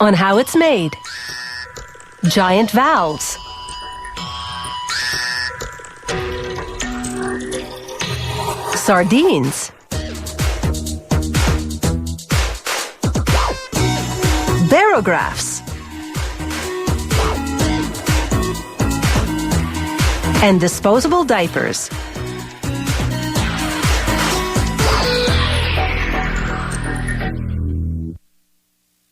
on how it's made. Giant valves. Sardines. Barographs. And disposable diapers.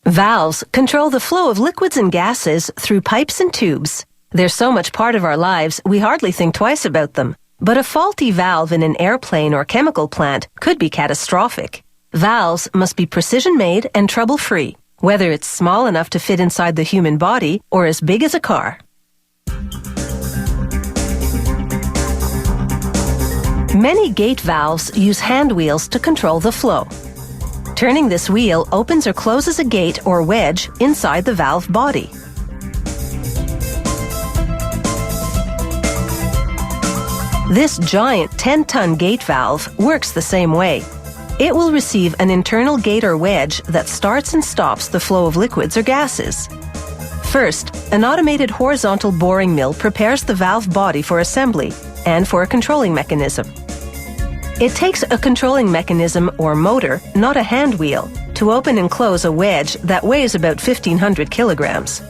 Valves control the flow of liquids and gases through pipes and tubes. They're so much part of our lives, we hardly think twice about them. But a faulty valve in an airplane or chemical plant could be catastrophic. Valves must be precision-made and trouble-free, whether it's small enough to fit inside the human body or as big as a car. Many gate valves use hand wheels to control the flow. Turning this wheel opens or closes a gate or wedge inside the valve body. This giant 10-ton gate valve works the same way. It will receive an internal gate or wedge that starts and stops the flow of liquids or gases. First, an automated horizontal boring mill prepares the valve body for assembly and for a controlling mechanism. It takes a controlling mechanism or motor, not a hand wheel, to open and close a wedge that weighs about 1,500 kilograms.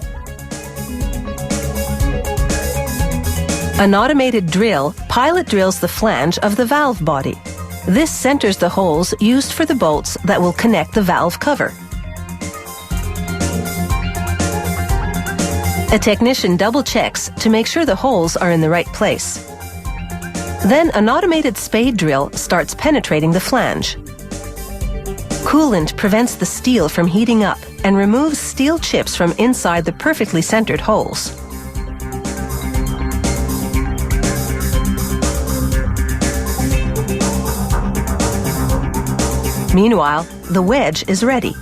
An automated drill pilot drills the flange of the valve body. This centers the holes used for the bolts that will connect the valve cover. A technician double-checks to make sure the holes are in the right place. Then an automated spade drill starts penetrating the flange. Coolant prevents the steel from heating up and removes steel chips from inside the perfectly centered holes. Meanwhile, the wedge is ready.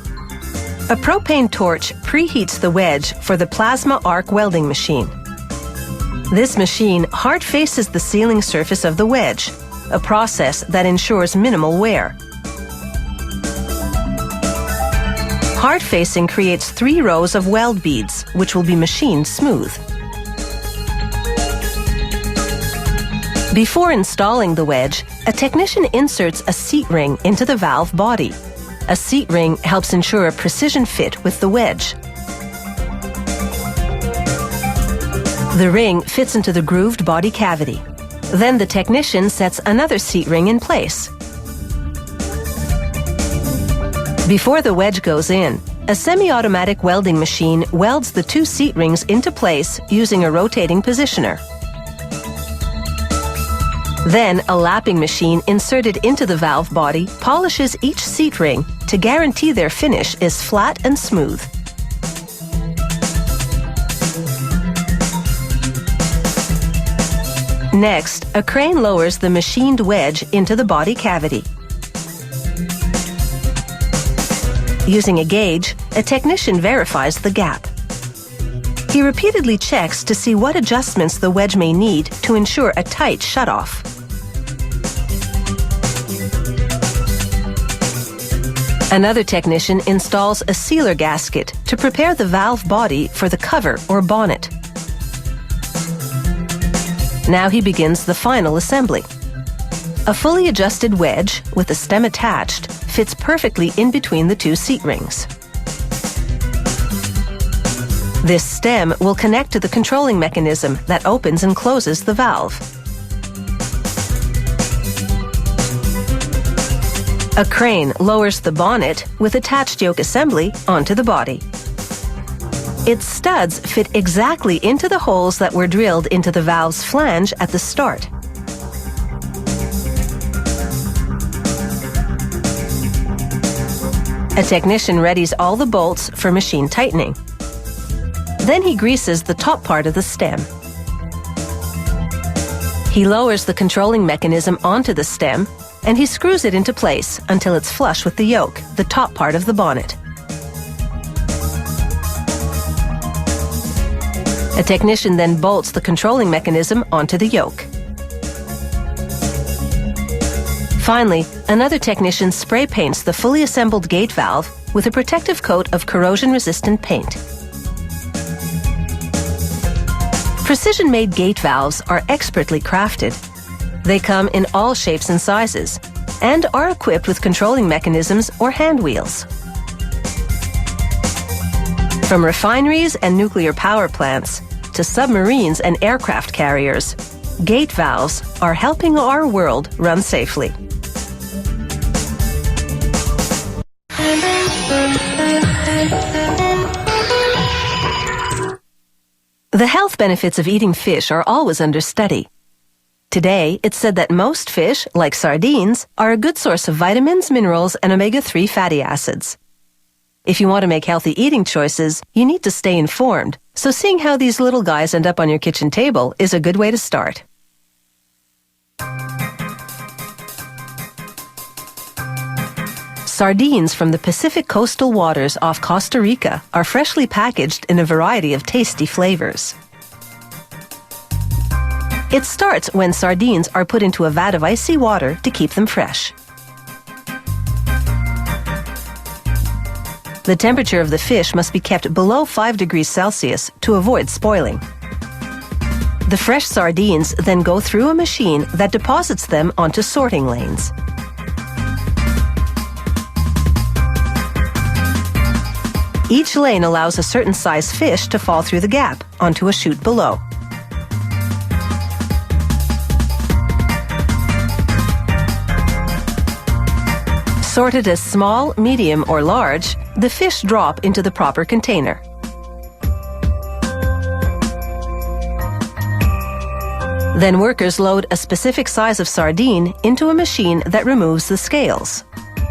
A propane torch preheats the wedge for the plasma arc welding machine. This machine hard faces the sealing surface of the wedge, a process that ensures minimal wear. Hard facing creates 3 rows of weld beads, which will be machined smooth. Before installing the wedge, a technician inserts a seat ring into the valve body. A seat ring helps ensure a precision fit with the wedge. The ring fits into the grooved body cavity. Then the technician sets another seat ring in place. Before the wedge goes in, a semi-automatic welding machine welds the 2 seat rings into place using a rotating positioner. Then a lapping machine inserted into the valve body polishes each seat ring to guarantee their finish is flat and smooth. Next, a crane lowers the machined wedge into the body cavity. Using a gauge, a technician verifies the gap. He repeatedly checks to see what adjustments the wedge may need to ensure a tight shutoff. Another technician installs a sealer gasket to prepare the valve body for the cover or bonnet. Now he begins the final assembly. A fully adjusted wedge with a stem attached fits perfectly in between the 2 seat rings. This stem will connect to the controlling mechanism that opens and closes the valve. A crane lowers the bonnet with attached yoke assembly onto the body. Its studs fit exactly into the holes that were drilled into the valve's flange at the start. A technician readies all the bolts for machine tightening. Then he greases the top part of the stem. He lowers the controlling mechanism onto the stem and he screws it into place until it's flush with the yoke, the top part of the bonnet. A technician then bolts the controlling mechanism onto the yoke. Finally, another technician spray paints the fully assembled gate valve with a protective coat of corrosion-resistant paint. Precision-made gate valves are expertly crafted. They come in all shapes and sizes and are equipped with controlling mechanisms or hand wheels. From refineries and nuclear power plants to submarines and aircraft carriers, gate valves are helping our world run safely. The health benefits of eating fish are always under study. Today, it's said that most fish, like sardines, are a good source of vitamins, minerals, and omega-3 fatty acids. If you want to make healthy eating choices, you need to stay informed, so seeing how these little guys end up on your kitchen table is a good way to start. Sardines from the Pacific coastal waters off Costa Rica are freshly packaged in a variety of tasty flavors. It starts when sardines are put into a vat of icy water to keep them fresh. The temperature of the fish must be kept below 5 degrees Celsius to avoid spoiling. The fresh sardines then go through a machine that deposits them onto sorting lanes. Each lane allows a certain size fish to fall through the gap onto a chute below. Sorted as small, medium, or large, the fish drop into the proper container. Then workers load a specific size of sardine into a machine that removes the scales.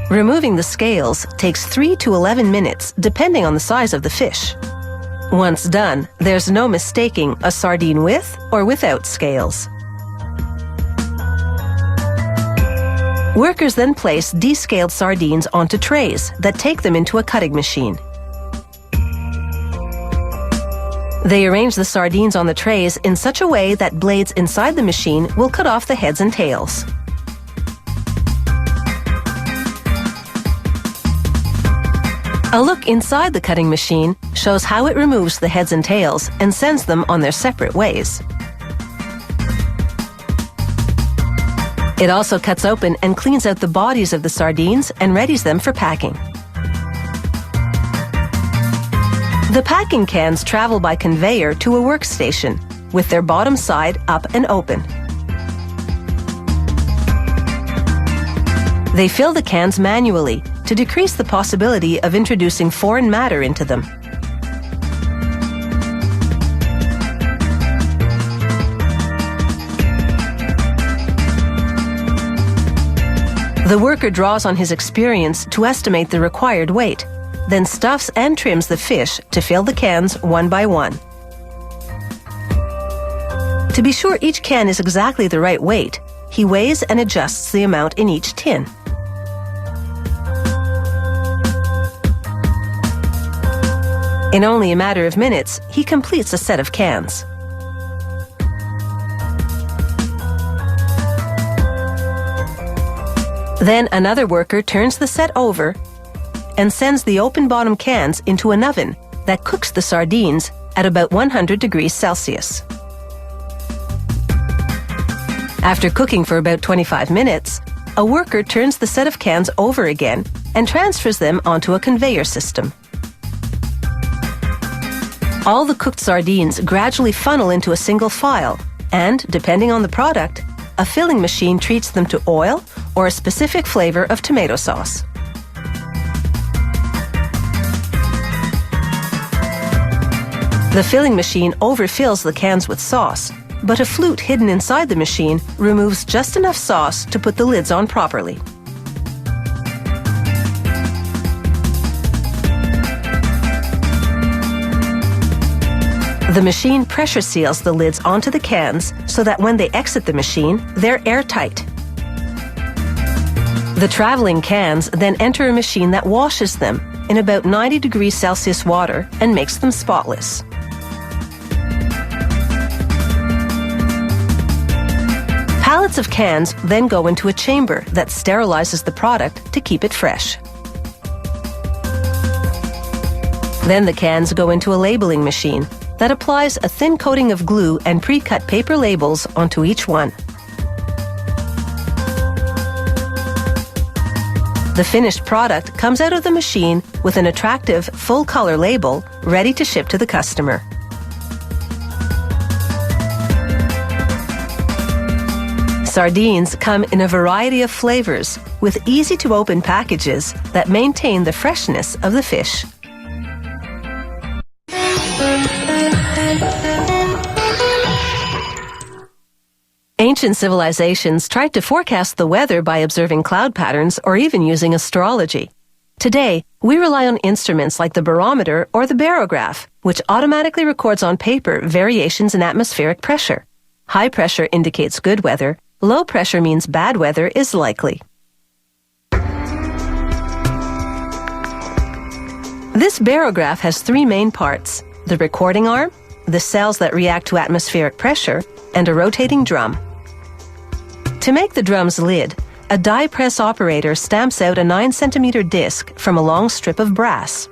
Removing the scales takes 3 to 11 minutes, depending on the size of the fish. Once done, there's no mistaking a sardine with or without scales. Workers then place descaled sardines onto trays that take them into a cutting machine. They arrange the sardines on the trays in such a way that blades inside the machine will cut off the heads and tails. A look inside the cutting machine shows how it removes the heads and tails and sends them on their separate ways. It also cuts open and cleans out the bodies of the sardines and readies them for packing. The packing cans travel by conveyor to a workstation, with their bottom side up and open. They fill the cans manually to decrease the possibility of introducing foreign matter into them. The worker draws on his experience to estimate the required weight, then stuffs and trims the fish to fill the cans one by one. To be sure each can is exactly the right weight, he weighs and adjusts the amount in each tin. In only a matter of minutes, he completes a set of cans. Then another worker turns the set over and sends the open bottom cans into an oven that cooks the sardines at about 100 degrees Celsius. After cooking for about 25 minutes, a worker turns the set of cans over again and transfers them onto a conveyor system. All the cooked sardines gradually funnel into a single file, and, depending on the product, a filling machine treats them to oil or a specific flavor of tomato sauce. The filling machine overfills the cans with sauce, but a flute hidden inside the machine removes just enough sauce to put the lids on properly. The machine pressure seals the lids onto the cans so that when they exit the machine, they're airtight. The traveling cans then enter a machine that washes them in about 90 degrees Celsius water and makes them spotless. Pallets of cans then go into a chamber that sterilizes the product to keep it fresh. Then the cans go into a labeling machine that applies a thin coating of glue and pre-cut paper labels onto each one. The finished product comes out of the machine with an attractive, full-color label ready to ship to the customer. Sardines come in a variety of flavors with easy-to-open packages that maintain the freshness of the fish. Ancient civilizations tried to forecast the weather by observing cloud patterns or even using astrology. Today, we rely on instruments like the barometer or the barograph, which automatically records on paper variations in atmospheric pressure. High pressure indicates good weather, low pressure means bad weather is likely. This barograph has three main parts: the recording arm, the cells that react to atmospheric pressure, and a rotating drum. To make the drum's lid, a die press operator stamps out a 9-centimeter disc from a long strip of brass.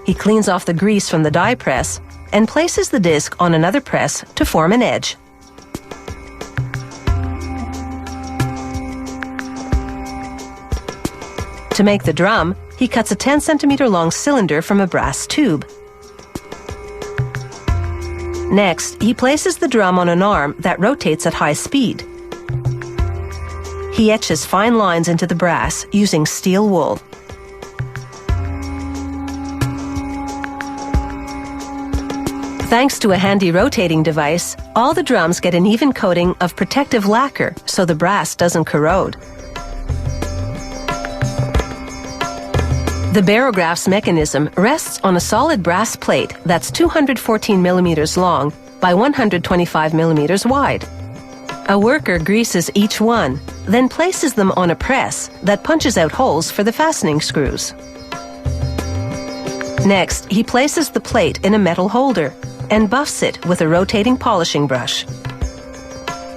He cleans off the grease from the die press and places the disc on another press to form an edge. To make the drum, he cuts a 10-centimeter long cylinder from a brass tube. Next, he places the drum on an arm that rotates at high speed. He etches fine lines into the brass using steel wool. Thanks to a handy rotating device, all the drums get an even coating of protective lacquer so the brass doesn't corrode. The barograph's mechanism rests on a solid brass plate that's 214 millimeters long by 125 millimeters wide. A worker greases each one, then places them on a press that punches out holes for the fastening screws. Next, he places the plate in a metal holder and buffs it with a rotating polishing brush.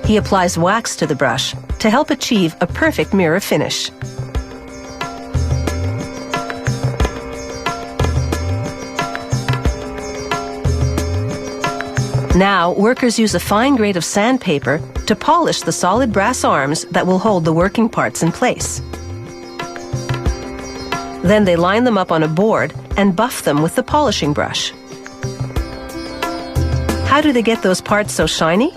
He applies wax to the brush to help achieve a perfect mirror finish. Now, workers use a fine grade of sandpaper to polish the solid brass arms that will hold the working parts in place. Then they line them up on a board and buff them with the polishing brush. How do they get those parts so shiny?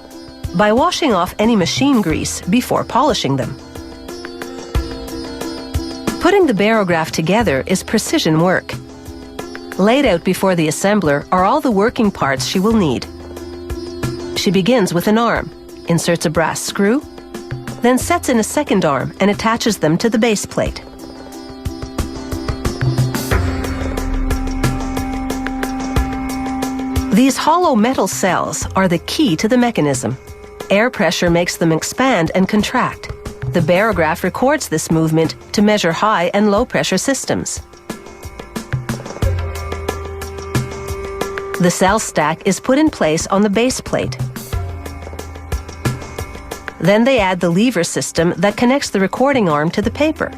By washing off any machine grease before polishing them. Putting the barograph together is precision work. Laid out before the assembler are all the working parts she will need. She begins with an arm, inserts a brass screw, then sets in a second arm and attaches them to the base plate. These hollow metal cells are the key to the mechanism. Air pressure makes them expand and contract. The barograph records this movement to measure high and low pressure systems. The cell stack is put in place on the base plate. Then they add the lever system that connects the recording arm to the paper.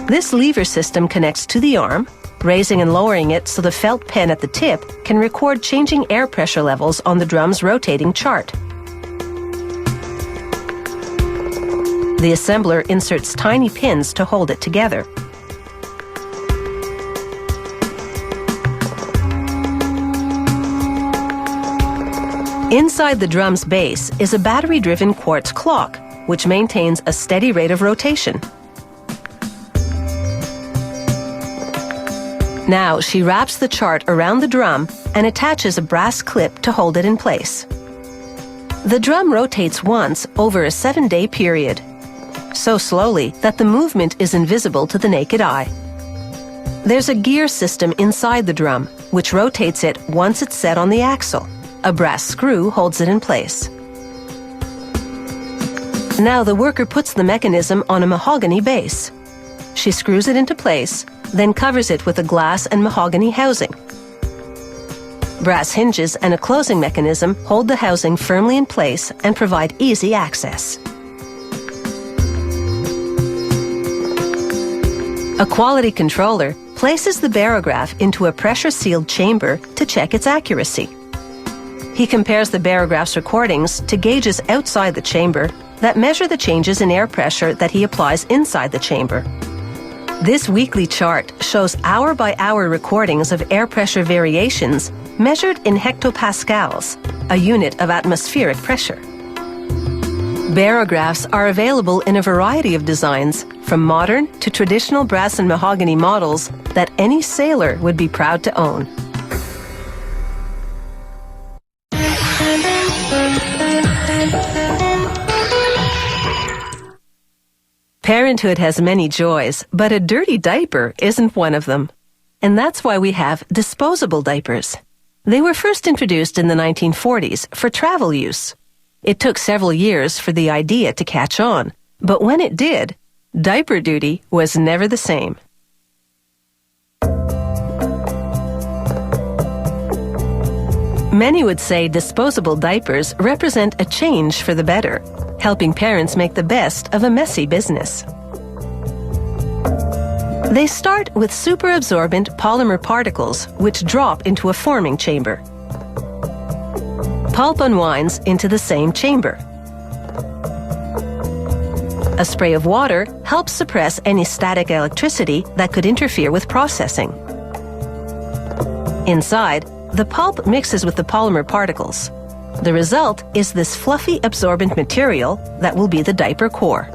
This lever system connects to the arm, raising and lowering it so the felt pen at the tip can record changing air pressure levels on the drum's rotating chart. The assembler inserts tiny pins to hold it together. Inside the drum's base is a battery-driven quartz clock, which maintains a steady rate of rotation. Now she wraps the chart around the drum and attaches a brass clip to hold it in place. The drum rotates once over a 7-day period, so slowly that the movement is invisible to the naked eye. There's a gear system inside the drum, which rotates it once it's set on the axle. A brass screw holds it in place. Now the worker puts the mechanism on a mahogany base. She screws it into place, then covers it with a glass and mahogany housing. Brass hinges and a closing mechanism hold the housing firmly in place and provide easy access. A quality controller places the barograph into a pressure-sealed chamber to check its accuracy. He compares the barograph's recordings to gauges outside the chamber that measure the changes in air pressure that he applies inside the chamber. This weekly chart shows hour-by-hour recordings of air pressure variations measured in hectopascals, a unit of atmospheric pressure. Barographs are available in a variety of designs, from modern to traditional brass and mahogany models that any sailor would be proud to own. Parenthood has many joys, but a dirty diaper isn't one of them. And that's why we have disposable diapers. They were first introduced in the 1940s for travel use. It took several years for the idea to catch on, but when it did, diaper duty was never the same. Many would say disposable diapers represent a change for the better, helping parents make the best of a messy business. They start with superabsorbent polymer particles which drop into a forming chamber. Pulp unwinds into the same chamber. A spray of water helps suppress any static electricity that could interfere with processing. Inside, the pulp mixes with the polymer particles. The result is this fluffy absorbent material that will be the diaper core.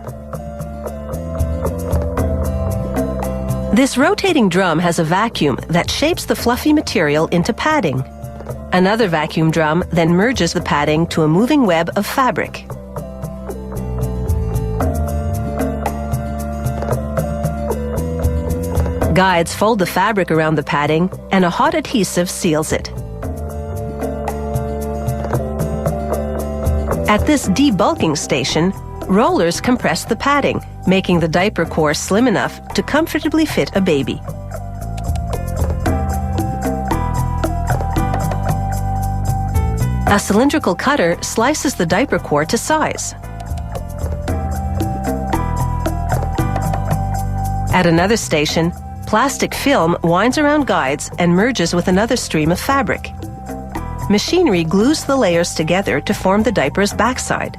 This rotating drum has a vacuum that shapes the fluffy material into padding. Another vacuum drum then merges the padding to a moving web of fabric. Guides fold the fabric around the padding, and a hot adhesive seals it. At this debulking station, rollers compress the padding, making the diaper core slim enough to comfortably fit a baby. A cylindrical cutter slices the diaper core to size. At another station, plastic film winds around guides and merges with another stream of fabric. Machinery glues the layers together to form the diaper's backside.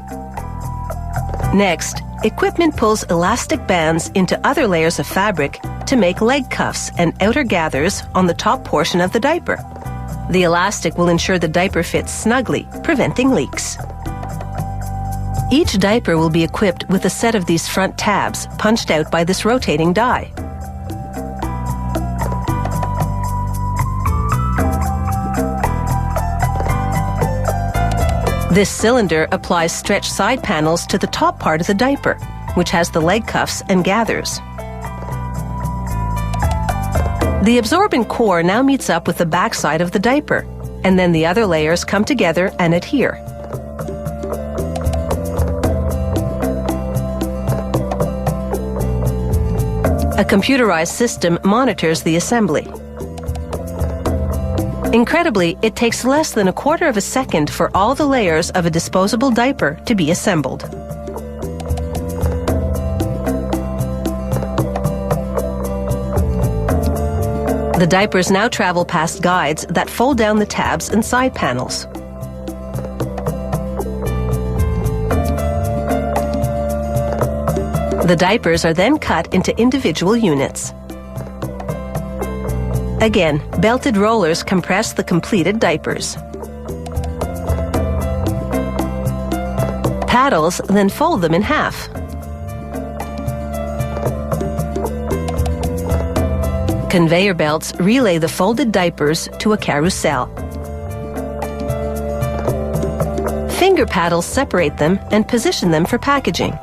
Next, equipment pulls elastic bands into other layers of fabric to make leg cuffs and outer gathers on the top portion of the diaper. The elastic will ensure the diaper fits snugly, preventing leaks. Each diaper will be equipped with a set of these front tabs punched out by this rotating die. This cylinder applies stretch side panels to the top part of the diaper, which has the leg cuffs and gathers. The absorbent core now meets up with the backside of the diaper, and then the other layers come together and adhere. A computerized system monitors the assembly. Incredibly, it takes less than a quarter of a second for all the layers of a disposable diaper to be assembled. The diapers now travel past guides that fold down the tabs and side panels. The diapers are then cut into individual units. Again, belted rollers compress the completed diapers. Paddles then fold them in half. Conveyor belts relay the folded diapers to a carousel. Finger paddles separate them and position them for packaging.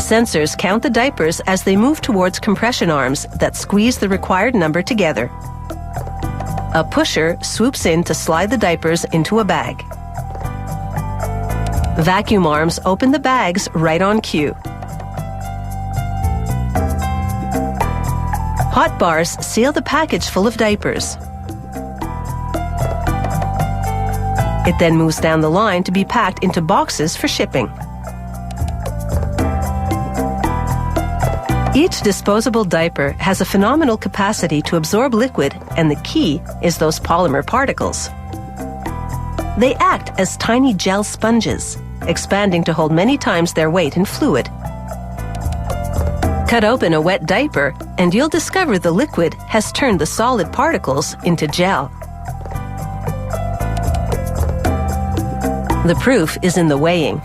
Sensors count the diapers as they move towards compression arms that squeeze the required number together. A pusher swoops in to slide the diapers into a bag. Vacuum arms open the bags right on cue. Hot bars seal the package full of diapers. It then moves down the line to be packed into boxes for shipping. Each disposable diaper has a phenomenal capacity to absorb liquid, and the key is those polymer particles. They act as tiny gel sponges, expanding to hold many times their weight in fluid. Cut open a wet diaper, and you'll discover the liquid has turned the solid particles into gel. The proof is in the weighing.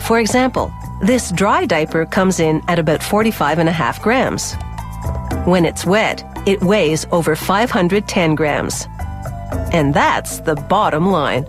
For example, this dry diaper comes in at about 45.5 grams. When it's wet, it weighs over 510 grams. And that's the bottom line.